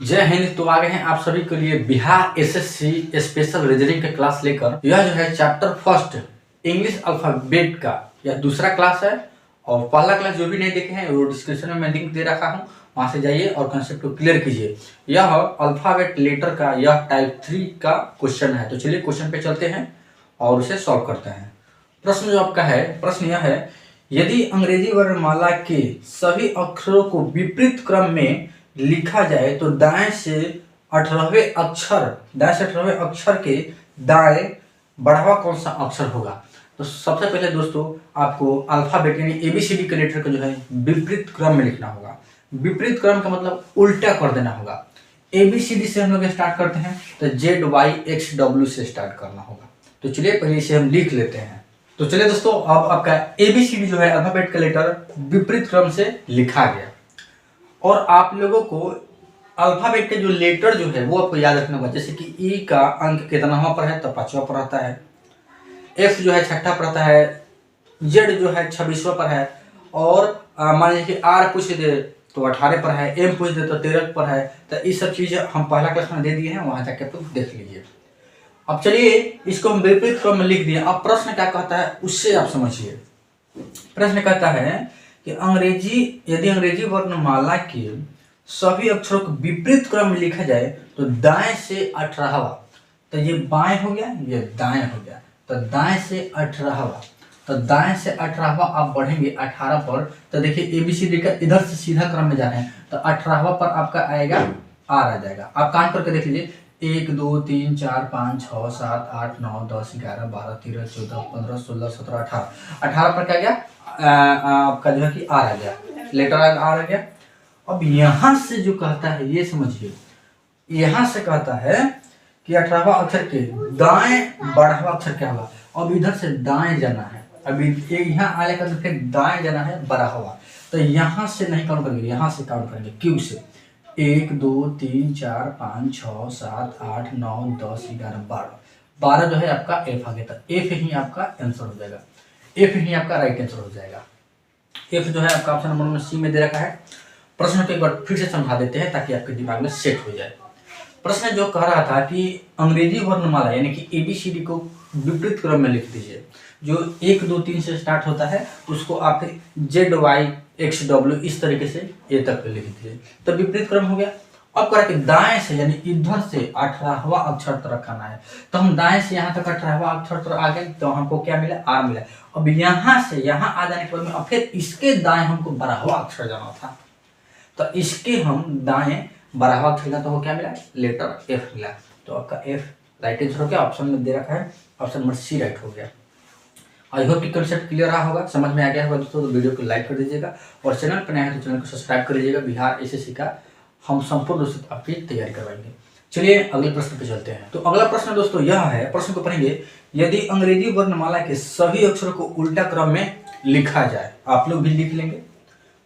जय हिंद। तो आ गए हैं आप सभी के लिए बिहार एसएससी स्पेशल रीजनिंग का क्लास लेकर। यह जो है चैप्टर फर्स्ट इंग्लिश अल्फाबेट का यह दूसरा क्लास है। और पहला क्लास जो भी नहीं देखे हैं वो डिस्क्रिप्शन में मैं लिंक दे रखा हूँ, वहां से जाइए और कंसेप्ट को क्लियर कीजिए। यह अल्फाबेट लेटर का यह टाइप 3 का क्वेश्चन है। तो चलिए क्वेश्चन पे चलते हैं और उसे सॉल्व करते हैं। प्रश्न जो आपका है, प्रश्न यह है, यदि अंग्रेजी वर्णमाला के सभी अक्षरों को विपरीत क्रम में लिखा जाए तो दाएं से 18वें अक्षर के दाएं बढ़ावा कौन सा अक्षर होगा। तो सबसे पहले दोस्तों आपको अल्फाबेट यानी एबीसीडी के लेटर को जो है विपरीत क्रम में लिखना होगा। विपरीत क्रम का मतलब उल्टा कर देना होगा। एबीसीडी से हम लोग स्टार्ट करते हैं तो ZYXW से स्टार्ट करना होगा। तो चलिए पहले इसे हम लिख लेते हैं। तो चलिए दोस्तों अब आपका एबीसीडी जो है अल्फाबेट का लेटर विपरीत क्रम से लिखा गया। और आप लोगों को अल्फाबेट के जो लेटर जो है वो आपको याद रखना होगा। जैसे कि ई का अंक कितनावां पर है तो 5वां पर आता है, एफ जो है 6ठा पर आता है, जेड जो है 26वां पर है, और मान लीजिए कि आर पूछ दे तो 18 पर है, एम पूछ दे तो 13 पर है। तो ये सब चीजें हम पहला क्लास में दे दिए हैं, वहां जाके आप देख लीजिए। अब चलिए इसको हम विपरीत क्रम में लिख दिए। अब प्रश्न क्या कहता है उससे आप समझिए। प्रश्न कहता है कि यदि अंग्रेजी वर्णमाला के सभी अक्षरों को विपरीत क्रम में लिखा जाए तो दाएं से 18वां, तो ये बाएं हो गया, ये दाएं हो गया, तो दाएं से 18वां, तो दाएं से 18वां आप बढ़ेंगे 18 पर। तो देखिए एबीसीडी का इधर से सीधा क्रम में जा रहे हैं तो 18वां पर आपका आएगा आर आ जाएगा। आप काउंट करके देख लीजिए 1 2 3 4 5 6 7 8 9 10 11 12 13 14 15 16 17 18। 18 पर क्या गया आपका जो है कि आर आ गया, लेटर आर आ गया। अब यहां से जो कहता है ये समझिए, यहां से कहता है कि 18वां अक्षर के दाएं बढ़ावा अक्षर क्या होगा। अब इधर से दाएं जाना है, अभी यहाँ आने का फिर दाएं जाना है बढ़ावा। तो यहां से नहीं काउंट करेंगे, यहां से काउंट करेंगे क्यू से 1 2 3 4 5 6 7 8 9 10 11 12। 12 जो है आपका एफ आ गया, तो एफ ही आपका आंसर हो जाएगा, एफ ही आपका राइट आंसर हो जाएगा। एफ जो है आपका ऑप्शन नंबर में सी में दे रखा है। प्रश्न को एक बार फिर से समझा देते हैं ताकि आपके दिमाग में सेट हो जाए। प्रश्न जो कह रहा था कि अंग्रेजी वर्णमाला यानी कि एबीसीडी को विपरीत क्रम में लिख दीजिए। जो 1 2 3 से स्टार्ट होता है उसको आप ZYXW इस तरीके से ए तक लिख दीजिए, तो विपरीत क्रम हो गया। अब कह रहा कि दाएं से यानी इधर से 18वां अक्षर तरफ आना है, तो हम दाएं से यहाँ तक 18वां अक्षर तरफ आ गए तो हमको क्या मिला, आर मिला। अब यहाँ से यहाँ आ जाने के बाद में अब फिर इसके दाएं हमको 12वां अक्षर जाना था, तो इसके हम दाएं 12वां अक्षर का तो वो क्या मिला, लेटर एफ मिला। तो आपका एफ राइट आंसर हो गया, ऑप्शन में दे रखा है, ऑप्शन नंबर सी राइट हो गया। आई होप कि कंसेप्ट क्लियर रहा होगा, समझ में आ गया होगा दोस्तों। तो वीडियो को लाइक कर दीजिएगा और चैनल पर नया है तो चैनल को सब्सक्राइब कर लीजिएगा। बिहार एसएससी का हम संपूर्ण रूप से आपकी तैयारी करवाएंगे। चलिए अगले प्रश्न पे चलते हैं। तो अगला प्रश्न दोस्तों यह है, प्रश्न को पढ़ेंगे, यदि अंग्रेजी वर्णमाला के सभी अक्षरों को उल्टा क्रम में लिखा जाए। आप लोग भी लिख लेंगे,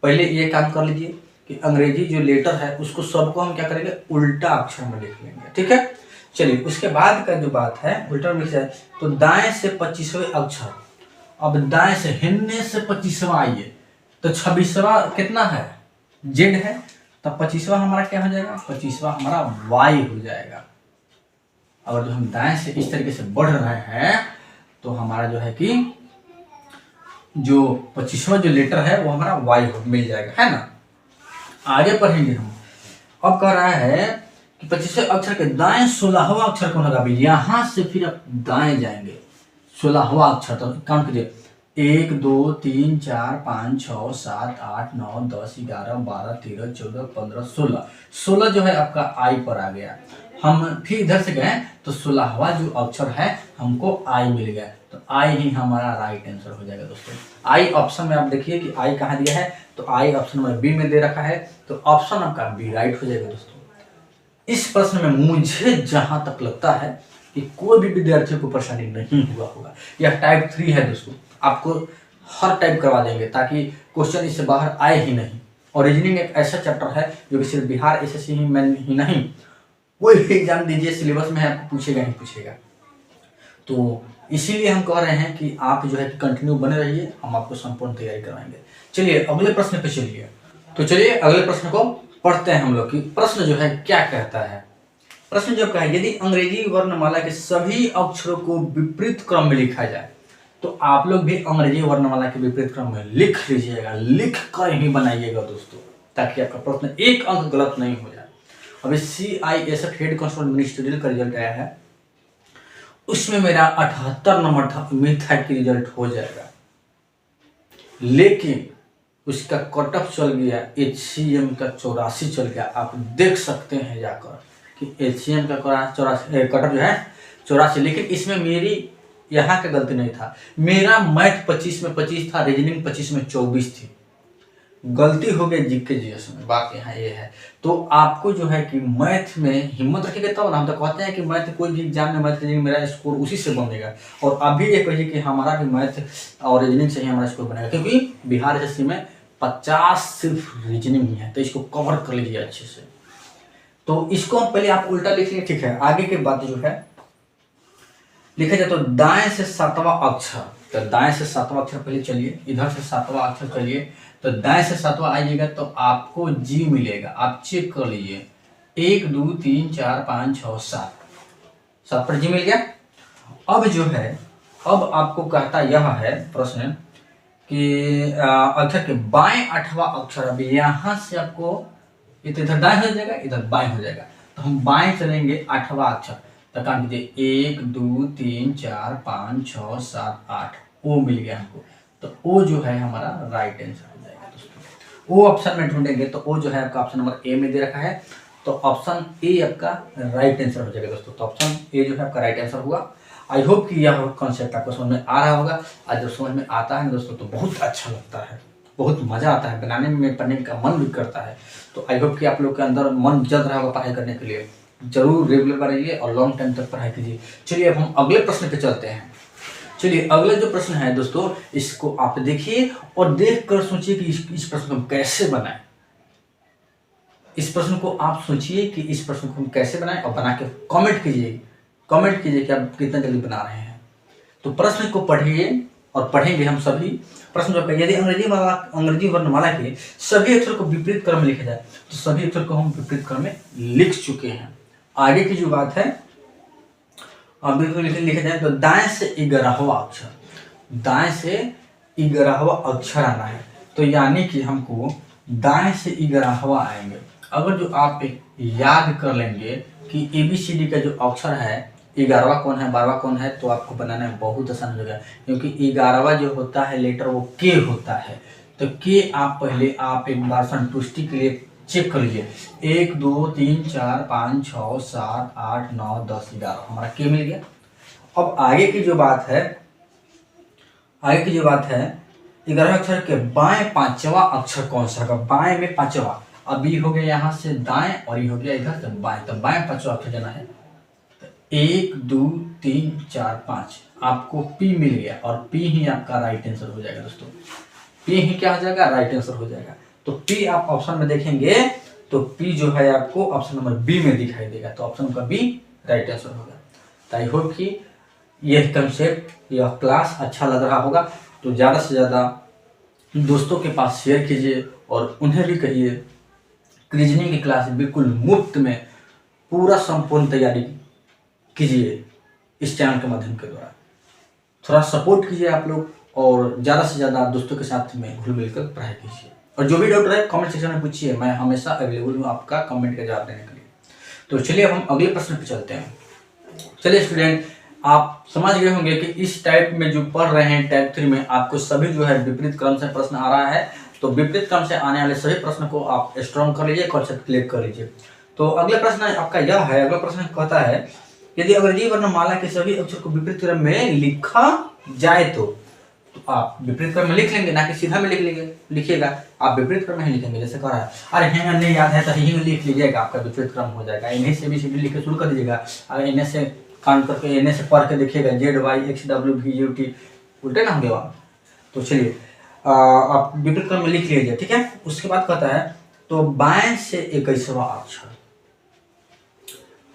पहले ये काम कर लीजिए कि अंग्रेजी जो लेटर है उसको सबको हम क्या करेंगे, उल्टा अक्षर में लिख लेंगे, ठीक है। चलिए उसके बाद का जो बात है उल्टा में लिखा जाए तो दाएं से 25वें अक्षर। अब दाएं से हिन्ने से 25वां आइए तो 26वां कितना है, जेड है, तो 25वां हमारा क्या हो जाएगा, 25वां हमारा वाई हो जाएगा। अगर जो हम दाएं से इस तरीके से बढ़ रहे हैं तो हमारा जो है कि जो 25वां जो लेटर है वो हमारा वाई मिल जाएगा, है ना। आगे पढ़ेंगे हम। अब कह रहा है कि 25वें अक्षर के दाएं 16वां अक्षर कौन होगा। यहां से फिर आप दाएं जाएंगे 16वां अक्षर, तो काउंट कीजिए 1 2 3 4 5 6 7 8 9 10 11 12 13 14 15 16। 16 जो है आपका आई पर आ गया। हम फिर इधर से गए तो 16वां जो अक्षर है हमको आई मिल गया, तो आई ही हमारा राइट आंसर हो जाएगा दोस्तों। आई ऑप्शन में आप देखिए कि आई कहाँ दिया है, तो आई ऑप्शन नंबर बी में दे रखा है, तो ऑप्शन आपका बी राइट हो जाएगा दोस्तों। इस प्रश्न में मुझे जहां तक लगता है कि कोई भी विद्यार्थी को परेशानी नहीं हुआ होगा। यह टाइप 3 है दोस्तों, आपको हर टाइप करवा देंगे ताकि क्वेश्चन इससे बाहर आए ही नहीं। और रीजनिंग एक ऐसा चैप्टर है जो कि सिर्फ बिहार एसएससी ही नहीं, कोई भी एग्जाम दीजिए सिलेबस में आपको पूछेगा ही पूछेगा। तो इसीलिए हम कह रहे हैं कि आप जो है कि कंटिन्यू बने रहिए, हम आपको संपूर्ण तैयारी करवाएंगे। चलिए अगले प्रश्न पे चलिए। तो चलिए अगले प्रश्न को पढ़ते हैं हम लोग कि प्रश्न जो है क्या कहता है। प्रश्न जो कहा है, यदि अंग्रेजी वर्णमाला के सभी अक्षरों को विपरीत क्रम में लिखा जाए, तो आप लोग भी अंग्रेजी वर्णमाला के विपरीत क्रम में लिख लीजिएगा, लिख कर ही बनाइएगा दोस्तों, ताकि आपका प्रश्न एक अंक गलत नहीं हो जाए। अभी CISF हेड कांस्टेबल मिनिस्ट्रियल का रिजल्ट आया है, उसमें मेरा 78 नंबर था। उम्मीद था कि रिजल्ट हो जाएगा, लेकिन उसका कट ऑफ चल गया HCM का 84 चल गया। आप देख सकते हैं जाकर कि HCM का कट ऑफ जो है 84, लेकिन इसमें मेरी यहाँ का गलती नहीं था। मेरा मैथ 25 में 25 था, रीजनिंग 25 में 24 थी। गलती हो गई जीके जीएस में, बात यहाँ ये है। तो आपको जो है कि मैथ में हिम्मत रखेंगे तब ना। हम तो कहते हैं कि मैथ कोई भी एग्जाम में मैथ रीजनिंग मेरा स्कोर उसी से बनेगा, और अभी ये कहिए कि हमारा भी मैथ और रीजनिंग से ही हमारा स्कोर बनेगा, क्योंकि बिहार SSC में 50 सिर्फ रीजनिंग ही है, तो इसको कवर कर लीजिए अच्छे से। तो इसको हम पहले आप उल्टा लिख लीजिए, ठीक है। आगे की बात जो है लिखा जाए तो दाएं से 7वां अक्षर, तो दाएं से 7वां अक्षर पहले चलिए, इधर से 7वां अक्षर चलिए, तो दाएं से 7वां आइएगा तो आपको G मिलेगा। आप चेक कर लीजिए, 1 2 3 4 5 6 7 पर G मिल गया। अब जो है, अब आपको कहता यह है प्रश्न कि अक्षर के बाएं 8वां अक्षर, अब यहाँ से आपको इधर दाएं हो जाएगा, इधर बाएं हो जाएगा, तो हम बाएं चलेंगे 8वां अक्षर, तो काम कीजिए 1 2 3 4 5 6 7 8, ओ मिल गया हमको। तो ओ जो है हमारा राइट आंसर हो जाएगा दोस्तों। ओ ऑप्शन में ढूंढेंगे तो ओ जो है आपका ऑप्शन नंबर ए में दे रखा है, तो ऑप्शन ए आपका राइट आंसर हो जाएगा दोस्तों। तो ऑप्शन ए जो है आपका राइट आंसर हुआ। आई होप कि यह कॉन्सेप्ट आपको समझ में आ रहा होगा। आज जब समझ में आता है दोस्तों तो बहुत अच्छा लगता है, बहुत मजा आता है, बनाने में पढ़ने का मन भी करता है। तो आई होप कि आप लोग के अंदर मन जग रहा होगा पढ़ाई करने के लिए। जरूर रेगुलर बनाइए और लॉन्ग टाइम तक पढ़ाई कीजिए। चलिए अब हम अगले प्रश्न पे चलते हैं। चलिए अगले जो प्रश्न है दोस्तों, इसको आप देखिए और देख कर सोचिए कि इस प्रश्न को हम कैसे बनाएं। इस प्रश्न को आप सोचिए कि इस प्रश्न को हम कैसे बनाएं, और बना के कमेंट कीजिए, कमेंट कीजिए कि आप कितना जल्दी बना रहे हैं। तो प्रश्न को पढ़िए और पढ़ेंगे हम सभी। प्रश्न जो यदि अंग्रेजी वर्णमाला के सभी अक्षर को विपरीत क्रम में लिखा जाए, तो सभी अक्षर को हम विपरीत क्रम में लिख चुके हैं। आगे की जो बात है, बिल्कुल लिखा जाए तो दाएं से 11वां अक्षर, दाएं से 11वां अक्षर आना है। तो यानी कि हमको दाएं से 11वां आएंगे। अगर जो आप याद कर लेंगे कि ABCD का जो अक्षर है 11वां कौन है 12वां कौन है, तो आपको बनाना बहुत आसान हो जाएगा, क्योंकि 11वां जो होता है लेटर वो के होता है। तो के आप पहले आप एक बार संतुष्टि के लिए चेक कर लीजिए, 1 2 3 4 5 6 7 8 9 10 11, हमारा के मिल गया। अब आगे की जो बात है, आगे की जो बात है 11वें अक्षर के बाएं 5वां अक्षर कौन सा होगा, बाएं में 5वां। अब ये हो गया यहाँ से दाएं और ये हो गया इधर से बाएं, तो बाएं 5वां अक्षर जाना है। 1 2 3 4 5, आपको P मिल गया, और P ही आपका राइट आंसर हो जाएगा दोस्तों। P ही क्या हो जाएगा, राइट आंसर हो जाएगा। तो P आप ऑप्शन में देखेंगे तो P जो है आपको ऑप्शन नंबर B में दिखाई देगा, तो ऑप्शन का B राइट आंसर होगा। तो आई होप कि यह कंसेप्ट, यह क्लास अच्छा लग रहा होगा। तो ज़्यादा से ज़्यादा दोस्तों के पास शेयर कीजिए और उन्हें भी कहिए रीजनिंग की क्लास बिल्कुल मुफ्त में पूरा संपूर्ण तैयारी कीजिए इस चैनल के माध्यम के द्वारा। थोड़ा सपोर्ट कीजिए आप लोग, और ज़्यादा से ज़्यादा दोस्तों के साथ में घुल मिल कर पढ़ाई कीजिए। और जो भी डाउट रहे कमेंट सेक्शन में पूछिए, मैं हमेशा अवेलेबल हूँ आपका कमेंट का जवाब देने के लिए। तो चलिए अब हम अगले प्रश्न पे चलते हैं। चलिए स्टूडेंट, आप समझ गए होंगे कि इस टाइप में जो पढ़ रहे हैं टाइप 3 में आपको सभी जो है विपरीत क्रम से प्रश्न आ रहा है। तो विपरीत क्रम से आने वाले सभी प्रश्न को आप स्ट्रॉन्ग कर लीजिए, कॉन्सेप्ट क्लियर कर लीजिए। तो अगले प्रश्न आपका यह है, अगला प्रश्न कहता है यदि अंग्रेजी वर्णमाला के सभी अक्षर को विपरीत क्रम में लिखा जाए तो आप विपरीत क्रम में लिख लेंगे, ना कि सीधा में लिख लेंगे, लिखिएगा आप विपरीत क्रम में ही लिखेंगे। जैसे कह रहा है, अरे हैं नहीं याद है तो यहीं में लिख लीजिएगा, आपका विपरीत क्रम हो जाएगा। इन्हीं से भी लिख के शुरू कर दीजिएगा, अगर इन्हें से काउंट करके इन्हें से पढ़ के देखिएगा ZY XWVUT उल्टे ना होंगे वहाँ। तो चलिए आप विपरीत क्रम में लिख लीजिए, ठीक है। उसके बाद कहता है तो बाएं से 21वां अक्षर,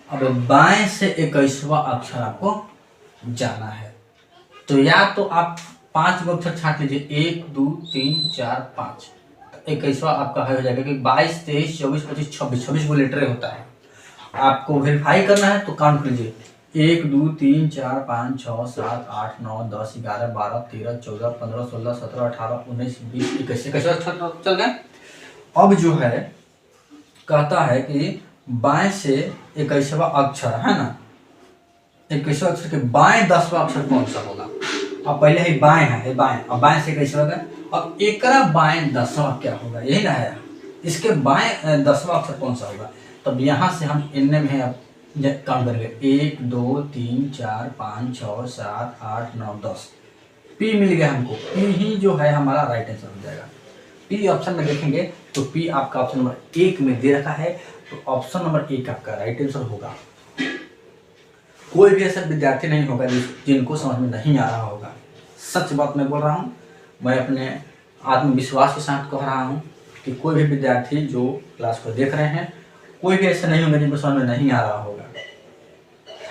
अब बाएं से 21वां अक्षर आपको जाना है। तो या तो आप 5 अक्षर छाट लीजिए, 1 2 3 4 5, 21वां आपका हो जाएगा कि 22, 23, 24, 25, 26 गो लेटर होता है। आपको वेरीफाई करना है तो काउंट कीजिए 1, 2, 3, 4, 5, 6, 7, 8, 9, 10, 11, 12, 13, 14, 15, 16, 17, 18, 19, 20, 21 चल गए। अब जो है कहता है कि बाएं से 21वां अक्षर है ना, 21वां अक्षर के बाएं 10वां अक्षर कौन सा होगा। अब पहले ही बाएं है बाएं, अब बाएं से 21वां का, अब एकरा बाएं 10वां क्या होगा, यही ना है। इसके बाएं 10वां अक्षर कौन सा होगा। तब यहाँ से हम इनने में अब काउंट करेंगे 1, 2, 3, 4, 5, 6, 7, 8, 9, 10। पी मिल गया हमको, पी ही जो है हमारा राइट आंसर हो जाएगा। पी ऑप्शन में देखेंगे तो पी आपका ऑप्शन नंबर 1 में दे रखा है, तो ऑप्शन नंबर 1 आपका राइट आंसर होगा। कोई भी ऐसा विद्यार्थी नहीं होगा जिनको समझ में नहीं आ रहा होगा। सच बात मैं बोल रहा हूँ, मैं अपने आत्मविश्वास के साथ कह रहा हूँ कि कोई भी विद्यार्थी जो क्लास को देख रहे हैं, कोई भी ऐसा नहीं होगा जिनको समझ में नहीं आ रहा होगा,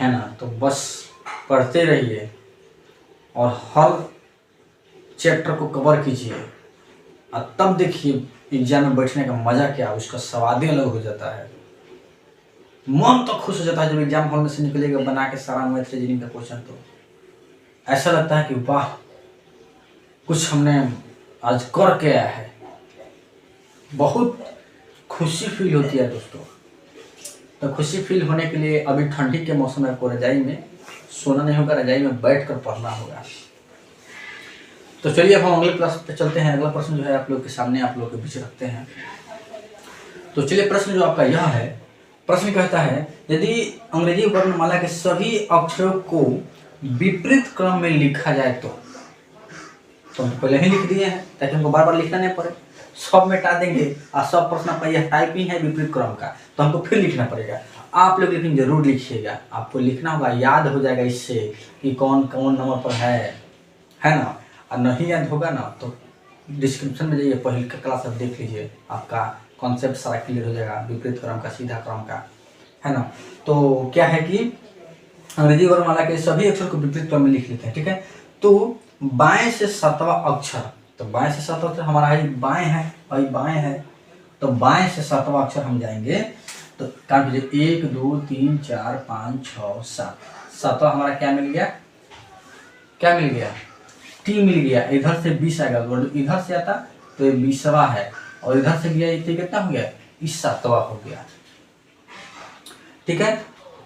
है ना। तो बस पढ़ते रहिए और हर चैप्टर को कवर कीजिए, और तब देखिए एग्जाम में बैठने का मजा क्या, उसका स्वाद ही अलग हो जाता है। मन तो खुश हो जाता है जब एग्जाम हॉल में से निकलेगा बना के सारा मैथ रीजनिंग का क्वेश्चन, तो ऐसा लगता है कि वाह कुछ हमने आज कर के आया है। बहुत खुशी फील होती है दोस्तों। तो खुशी फील होने के लिए अभी ठंडी के मौसम में आपको रजाई में सोना नहीं होगा, रजाई में बैठ कर पढ़ना होगा। तो चलिए अब हम अगले प्रश्न पे चलते हैं। अगला प्रश्न जो है आप लोग के सामने, आप लोग के पीछे रखते हैं। तो चलिए प्रश्न जो आपका यह है, प्रश्न कहता है यदि अंग्रेजी वर्णमाला के सभी अक्षरों को विपरीत क्रम में लिखा जाए तो हम पहले ही लिख दिए हैं ताकि हमको बार बार लिखना नहीं पड़े। सब मिटा देंगे और सब प्रश्न आपका यह टाइपिंग है विपरीत क्रम का, तो हमको फिर लिखना पड़ेगा। आप लोग लेकिन जरूर लिखिएगा, आपको लिखना होगा, याद हो जाएगा इससे कि कौन कौन नंबर पर है ना। और नहीं याद होगा ना तो डिस्क्रिप्शन में जाइए, पहले का क्लास आप देख लीजिए, आपका कॉन्सेप्ट सारा क्लियर हो जाएगा विपरीत क्रम का, सीधा क्रम का, है ना। तो क्या है कि अंग्रेजी वर्णमाला के सभी अक्षर को विपरीत क्रम में लिख लेते हैं, ठीक है। तो बाएं से 7वां अक्षर, तो बाएं से 7वां अक्षर हमारा है बाएं है, भाई बाएं है, तो बाएं से 7वां अक्षर हम जाएंगे तो काउंट कीजिए 1, 2, 3, 4, 5, 6, 7। 7वां हमारा क्या मिल गया, क्या मिल गया, टी मिल गया। इधर से 20 आएगा, इधर से आता तो ये 20वां है, और इधर से गया ये कितना हो गया, इस 7वां हो गया, ठीक है।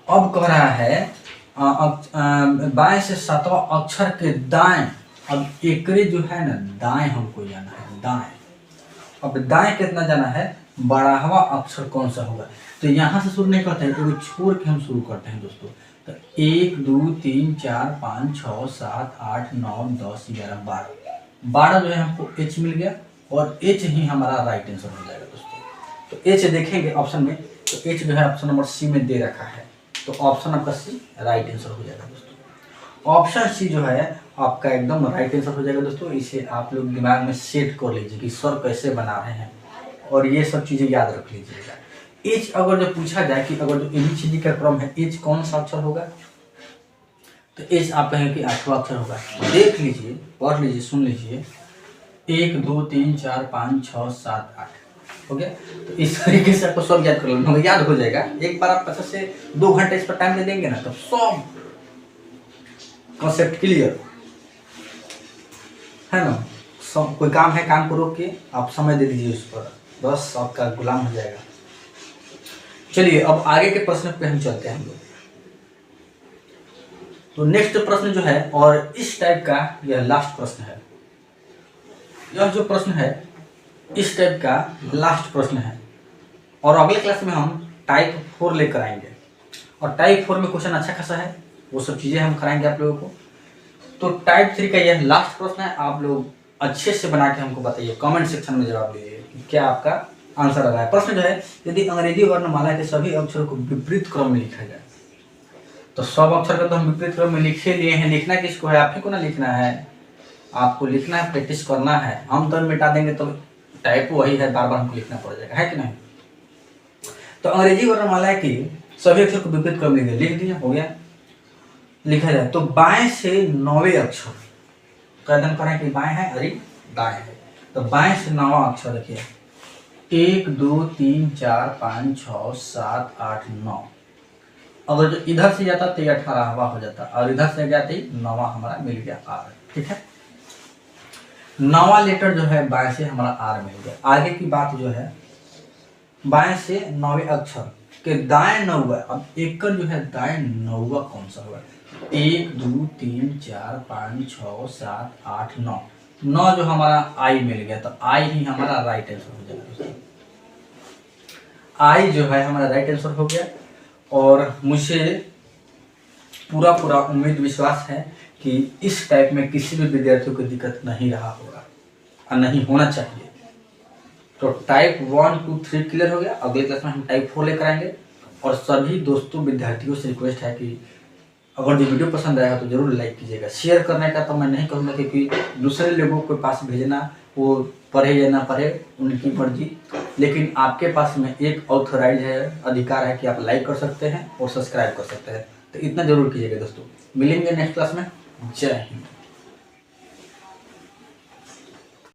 अब कह रहा है बाएं से 7वां अक्षर के दाएं, अब एकरे जो है ना दाएं हमको जाना है, दाएं। अब दाएं कितना जाना है, 12वां अक्षर कौन सा होगा। तो यहाँ से शुरू नहीं करते हैं, तो छोड़ के हम शुरू करते हैं दोस्तों। तो 1, 2, 3, 4, 5, 6, 7, 8, 9, 10, 11, 12। 12 जो है हमको एच मिल गया, और एच ही हमारा राइट आंसर हो जाएगा दोस्तों। तो एच देखेंगे ऑप्शन में, तो एच जो है ऑप्शन नंबर सी में दे रखा है, तो ऑप्शन आपका सी राइट आंसर हो जाएगा दोस्तों। ऑप्शन सी जो है आपका एकदम राइट आंसर हो जाएगा दोस्तों। इसे आप लोग दिमाग में सेट कर लीजिए कि सर कैसे बना रहे हैं, और ये सब चीज़ें याद रख लीजिएगा। एच अगर जो पूछा जाए कि अगर जो ABCD का क्रम है, एच कौन सा अक्षर होगा, तो एच आप कहेंगे कि 8वां अक्षर होगा। देख लीजिए, पढ़ लीजिए, सुन लीजिए, 1, 2, 3, 4, 5, 6, 7, 8 हो गया। तो इस तरीके से आपको सब याद कर लेना, याद हो जाएगा। एक बार आप 50 से 2 घंटे इस पर टाइम दे देंगे ना, तो सब कॉन्सेप्ट क्लियर है ना। सब कोई काम है, काम को रोक के आप समय दे दीजिए उस पर, बस आपका गुलाम हो जाएगा। चलिए अब आगे के प्रश्न पे हम चलते हैं हम लोग। तो नेक्स्ट प्रश्न जो है, और इस टाइप का यह लास्ट प्रश्न है। यह जो प्रश्न है इस टाइप का लास्ट प्रश्न है, और अगले क्लास में हम टाइप 4 लेकर आएंगे, और टाइप 4 में क्वेश्चन अच्छा खासा है, वो सब चीज़ें हम कराएंगे आप लोगों को। तो टाइप 3 का यह लास्ट प्रश्न है, आप लोग अच्छे से बना के हमको बताइए, कमेंट सेक्शन में जवाब दीजिए कि क्या आपका आंसर आ रहा है। प्रश्न जो है, यदि अंग्रेजी वर्णमाला के सभी अक्षरों को विपरीत क्रम में लिखा जाए, तो सब अक्षर का तो हम विपरीत क्रम में लिखे लिए हैं, लिखना किसको है, आप ही को ना लिखना है, आपको लिखना है, प्रैक्टिस करना है। हम तो मिटा देंगे तो टाइप वही है, बार बार हमको लिखना पड़ जाएगा, है कि नहीं। तो अंग्रेजी वर्णमाला की सभी अक्षर को विपरीत क्रम में लिख दिया, हो गया। लिखा जाए तो बाएं से 9वें अक्षर, कदम करें कि बाएं है, अरे दाएं है, तो बाएं से 9वां अक्षर रखिए, 1 2 3 4 5 6 7 8 9। अगर जो इधर से जाता तो ये 18वां हो जाता और इधर से गया तो 9वां हमारा मिल गया आर। ठीक है, 9वां लेटर जो है बाएं से हमारा आर मिल गया। आगे की बात जो है बाएं से 9वें अक्षर के दाएं 9वां, अब एक जो है दाएं 9वां कौन सा होगा? 1 2 3 4 5 6 7 8 9। 9 जो हमारा आई मिल गया तो आई ही हमारा राइट आंसर हो जाएगा। आई जो है हमारा राइट आंसर हो गया। और मुझे पूरा पूरा उम्मीद विश्वास है कि इस टाइप में किसी भी विद्यार्थियों को दिक्कत नहीं रहा होगा और नहीं होना चाहिए। तो टाइप 1 2 3 क्लियर हो गया। अगले क्लास में हम टाइप 4 लेकर आएंगे। और सभी दोस्तों विद्यार्थियों से रिक्वेस्ट है कि अगर जो वीडियो पसंद आया तो जरूर लाइक कीजिएगा। शेयर करने का तो मैं नहीं कहूँगा, क्योंकि दूसरे लोगों के पास भेजना, वो पढ़े या ना पढ़े उनकी मर्जी, लेकिन आपके पास में एक ऑथराइज है, अधिकार है कि आप लाइक कर सकते हैं और सब्सक्राइब कर सकते हैं। तो इतना जरूर कीजिएगा दोस्तों। मिलेंगे नेक्स्ट क्लास में। जय हिंद।